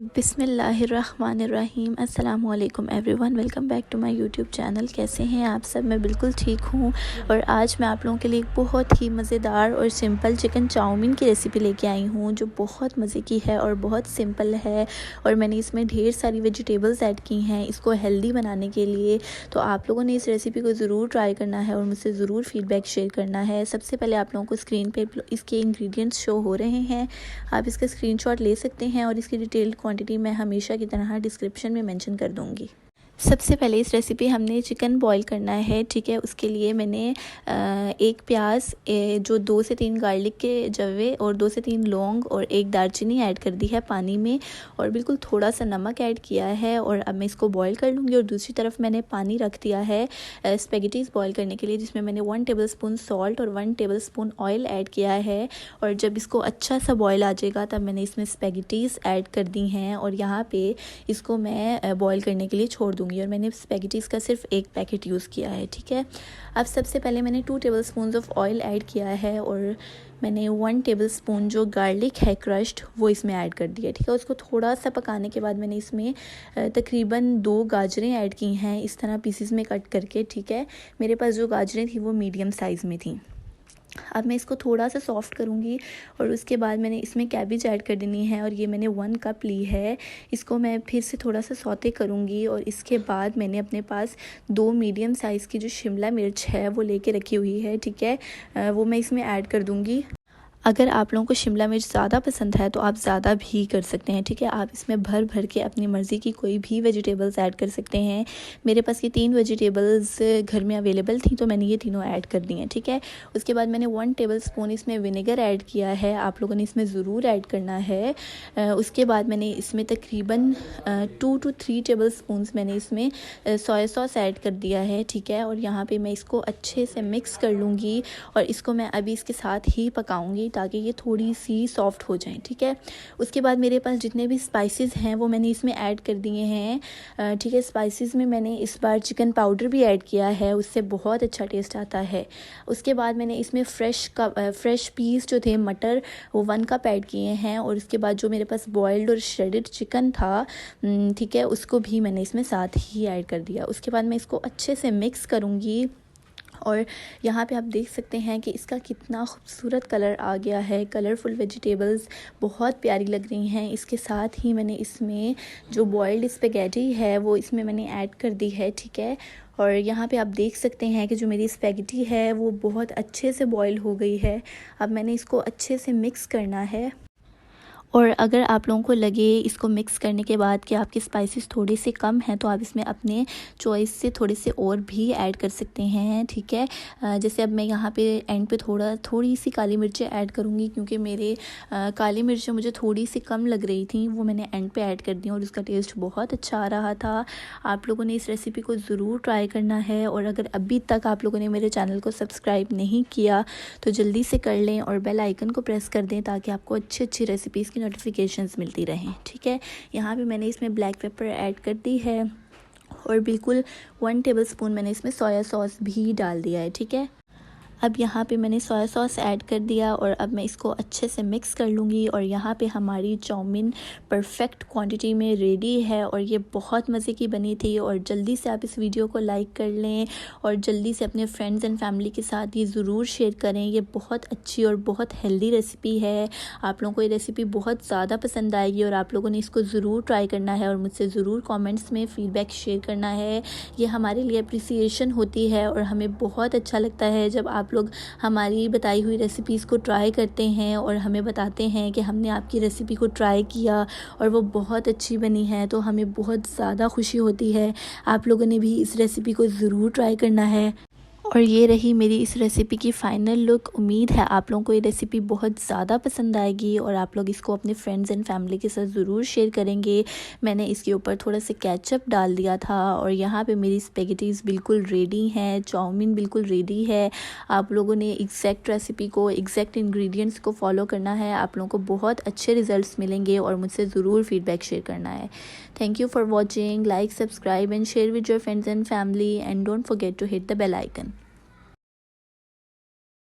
बिस्मिल्लाहिर्रहमानिर्रहीम। अस्सलामु अलैकुम everyone, welcome back to my YouTube channel. कैसे हैं आप सब? मैं बिल्कुल ठीक हूँ और आज मैं आप लोगों के लिए एक बहुत ही मज़ेदार और सिंपल चिकन चाउमीन की रेसिपी लेके आई हूँ जो बहुत मज़े की है और बहुत सिंपल है। और मैंने इसमें ढेर सारी वेजिटेबल्स ऐड की हैं इसको हेल्दी बनाने के लिए। तो आप लोगों ने इस रेसिपी को ज़रूर ट्राई करना है और मुझसे ज़रूर फ़ीडबैक शेयर करना है। सबसे पहले आप लोगों को स्क्रीन पर इसके इंग्रेडिएंट्स शो हो रहे हैं, आप इसका स्क्रीनशॉट ले सकते हैं और इसकी डिटेल्ड क्वांटिटी मैं हमेशा की तरह डिस्क्रिप्शन में मेंशन कर दूंगी। सबसे पहले इस रेसिपी हमने चिकन बॉईल करना है, ठीक है। उसके लिए मैंने एक प्याज, जो 2 से 3 गार्लिक के जवे और 2 से 3 लौंग और एक दालचीनी ऐड कर दी है पानी में और बिल्कुल थोड़ा सा नमक ऐड किया है। और अब मैं इसको बॉईल कर लूँगी। और दूसरी तरफ मैंने पानी रख दिया है स्पेगेटीज़ बॉईल करने के लिए, जिसमें मैंने 1 टेबलस्पून सॉल्ट और 1 टेबलस्पून ऑयल ऐड किया है। और जब इसको अच्छा सा बॉईल आ जाएगा तब मैंने इसमें स्पेगेटीज़ ऐड कर दी हैं और यहाँ पे इसको मैं बॉईल करने के लिए छोड़ दूँगी। और मैंने स्पेगेटीज़ का सिर्फ एक पैकेट यूज़ किया है, ठीक है। अब सबसे पहले मैंने 2 टेबलस्पून ऑफ ऑयल ऐड किया है और मैंने 1 टेबलस्पून जो गार्लिक है क्रश्ड वो इसमें ऐड कर दिया, ठीक है। उसको थोड़ा सा पकाने के बाद मैंने इसमें तकरीबन 2 गाजरें ऐड की हैं इस तरह पीसेस में कट करके, ठीक है। मेरे पास जो गाजरें थी वो मीडियम साइज़ में थी। अब मैं इसको थोड़ा सा सॉफ्ट करूँगी और उसके बाद मैंने इसमें कैबेज ऐड कर देनी है और ये मैंने 1 कप ली है। इसको मैं फिर से थोड़ा सा सौते करूँगी और इसके बाद मैंने अपने पास 2 मीडियम साइज़ की जो शिमला मिर्च है वो लेके रखी हुई है, ठीक है। वो मैं इसमें ऐड कर दूँगी। अगर आप लोगों को शिमला मिर्च ज़्यादा पसंद है तो आप ज़्यादा भी कर सकते हैं, ठीक है। आप इसमें भर भर के अपनी मर्ज़ी की कोई भी वेजिटेबल्स ऐड कर सकते हैं। मेरे पास ये 3 वेजिटेबल्स घर में अवेलेबल थी तो मैंने ये तीनों ऐड कर दी हैं, ठीक है। उसके बाद मैंने 1 टेबलस्पून इसमें विनेगर ऐड किया है, आप लोगों ने इसमें ज़रूर ऐड करना है। उसके बाद मैंने इसमें तकरीबन 2 to 3 टेबलस्पून मैंने इसमें सोया सॉस ऐड कर दिया है, ठीक है। और यहाँ पर मैं इसको अच्छे से मिक्स कर लूँगी और इसको मैं अभी इसके साथ ही पकाऊँगी ताकि ये थोड़ी सी सॉफ्ट हो जाएं, ठीक है। उसके बाद मेरे पास जितने भी स्पाइसेस हैं वो मैंने इसमें ऐड कर दिए हैं, ठीक है। स्पाइसेस में मैंने इस बार चिकन पाउडर भी ऐड किया है, उससे बहुत अच्छा टेस्ट आता है। उसके बाद मैंने इसमें फ्रेश पीस जो थे मटर वो 1 कप ऐड किए हैं। और उसके बाद जो मेरे पास बॉइल्ड और श्रेडेड चिकन था, ठीक है, उसको भी मैंने इसमें साथ ही ऐड कर दिया। उसके बाद मैं इसको अच्छे से मिक्स करूँगी और यहाँ पे आप देख सकते हैं कि इसका कितना खूबसूरत कलर आ गया है। कलरफुल वेजिटेबल्स बहुत प्यारी लग रही हैं। इसके साथ ही मैंने इसमें जो बॉइल्ड स्पेगेटी है वो इसमें मैंने ऐड कर दी है, ठीक है। और यहाँ पे आप देख सकते हैं कि जो मेरी स्पेगेटी है वो बहुत अच्छे से बॉईल हो गई है। अब मैंने इसको अच्छे से मिक्स करना है। और अगर आप लोगों को लगे इसको मिक्स करने के बाद कि आपके स्पाइसेस थोड़े से कम हैं तो आप इसमें अपने चॉइस से थोड़े से और भी ऐड कर सकते हैं, ठीक है। जैसे अब मैं यहाँ पे एंड पे थोड़ी सी काली मिर्चें ऐड करूँगी क्योंकि मेरे काली मिर्चें मुझे थोड़ी सी कम लग रही थी, वो मैंने एंड पे ऐड कर दी और उसका टेस्ट बहुत अच्छा आ रहा था। आप लोगों ने इस रेसिपी को ज़रूर ट्राई करना है और अगर अभी तक आप लोगों ने मेरे चैनल को सब्सक्राइब नहीं किया तो जल्दी से कर लें और बेल आइकन को प्रेस कर दें ताकि आपको अच्छी अच्छी रेसिपीज़ की नोटिफिकेशंस मिलती रहें, ठीक है। यहाँ पे मैंने इसमें ब्लैक पेपर ऐड कर दी है और बिल्कुल 1 टेबलस्पून मैंने इसमें सोया सॉस भी डाल दिया है, ठीक है। अब यहाँ पे मैंने सोया सॉस ऐड कर दिया और अब मैं इसको अच्छे से मिक्स कर लूँगी। और यहाँ पे हमारी चाउमीन परफेक्ट क्वांटिटी में रेडी है और ये बहुत मज़े की बनी थी। और जल्दी से आप इस वीडियो को लाइक कर लें और जल्दी से अपने फ्रेंड्स एंड फैमिली के साथ ये ज़रूर शेयर करें। ये बहुत अच्छी और बहुत हेल्दी रेसिपी है। आप लोगों को ये रेसिपी बहुत ज़्यादा पसंद आएगी और आप लोगों ने इसको ज़रूर ट्राई करना है और मुझसे ज़रूर कॉमेंट्स में फ़ीडबैक शेयर करना है। ये हमारे लिए अप्रिसिएशन होती है और हमें बहुत अच्छा लगता है जब आप लोग हमारी बताई हुई रेसिपीज़ को ट्राई करते हैं और हमें बताते हैं कि हमने आपकी रेसिपी को ट्राई किया और वो बहुत अच्छी बनी है, तो हमें बहुत ज़्यादा खुशी होती है। आप लोगों ने भी इस रेसिपी को ज़रूर ट्राई करना है। और ये रही मेरी इस रेसिपी की फ़ाइनल लुक। उम्मीद है आप लोगों को ये रेसिपी बहुत ज़्यादा पसंद आएगी और आप लोग इसको अपने फ्रेंड्स एंड फैमिली के साथ ज़रूर शेयर करेंगे। मैंने इसके ऊपर थोड़ा सा केचप डाल दिया था और यहाँ पे मेरी स्पेगेटीज़ बिल्कुल रेडी हैं, चाउमीन बिल्कुल रेडी है। आप लोगों ने एग्जैक्ट रेसिपी को, एग्जैक्ट इंग्रेडिएंट्स को फॉलो करना है। आप लोगों को बहुत अच्छे रिजल्ट्स मिलेंगे और मुझसे ज़रूर फीडबैक शेयर करना है। Thank you for watching. Like, subscribe and share with your friends and family and don't forget to hit the bell icon.